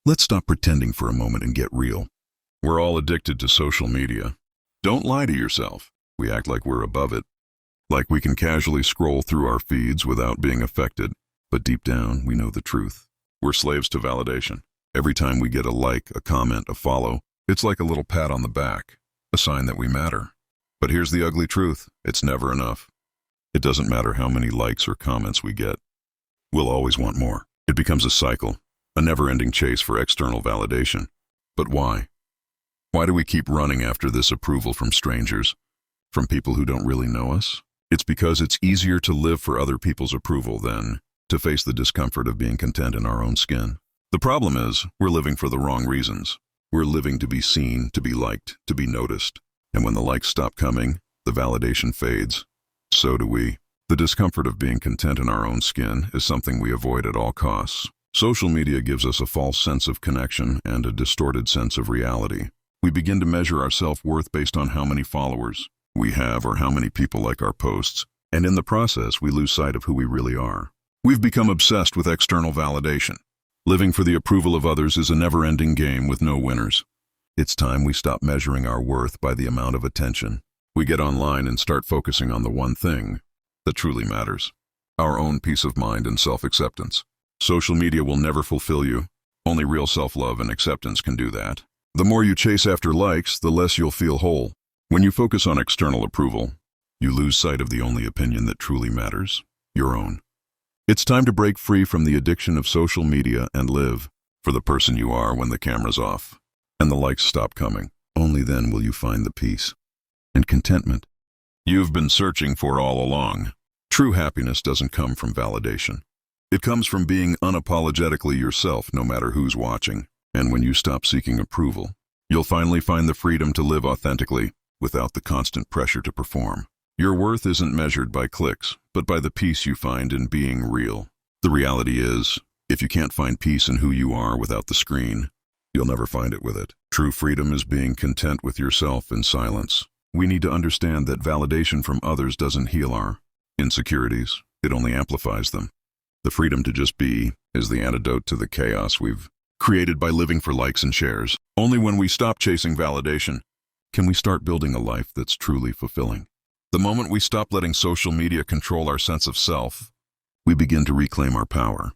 Let's stop pretending for a moment and get real. We're all addicted to social media. Don't lie to yourself. We act like we're above it, like we can casually scroll through our feeds without being affected. But deep down, we know the truth. We're slaves to validation. Every time we get a like, a comment, a follow, it's like a little pat on the back, a sign that we matter. But here's the ugly truth. It's never enough. It doesn't matter how many likes or comments we get. We'll always want more. It becomes a cycle, a never-ending chase for external validation. But why? Why do we keep running after this approval from strangers, from people who don't really know us? It's because it's easier to live for other people's approval than to face the discomfort of being content in our own skin. The problem is, we're living for the wrong reasons. We're living to be seen, to be liked, to be noticed. And when the likes stop coming, the validation fades. So do we. The discomfort of being content in our own skin is something we avoid at all costs. Social media gives us a false sense of connection and a distorted sense of reality. We begin to measure our self-worth based on how many followers we have or how many people like our posts, and in the process, we lose sight of who we really are. We've become obsessed with external validation. Living for the approval of others is a never-ending game with no winners. It's time we stop measuring our worth by the amount of attention we get online and start focusing on the one thing that truly matters: our own peace of mind and self-acceptance. Social media will never fulfill you. Only real self-love and acceptance can do that. The more you chase after likes, the less you'll feel whole. When you focus on external approval, you lose sight of the only opinion that truly matters: your own. It's time to break free from the addiction of social media and live for the person you are when the camera's off and the likes stop coming. Only then will you find the peace and contentment you've been searching for all along. True happiness doesn't come from validation. It comes from being unapologetically yourself, no matter who's watching. And when you stop seeking approval, you'll finally find the freedom to live authentically without the constant pressure to perform. Your worth isn't measured by clicks, but by the peace you find in being real. The reality is, if you can't find peace in who you are without the screen, you'll never find it with it. True freedom is being content with yourself in silence. We need to understand that validation from others doesn't heal our insecurities. It only amplifies them. The freedom to just be is the antidote to the chaos we've created by living for likes and shares. Only when we stop chasing validation can we start building a life that's truly fulfilling. The moment we stop letting social media control our sense of self, we begin to reclaim our power.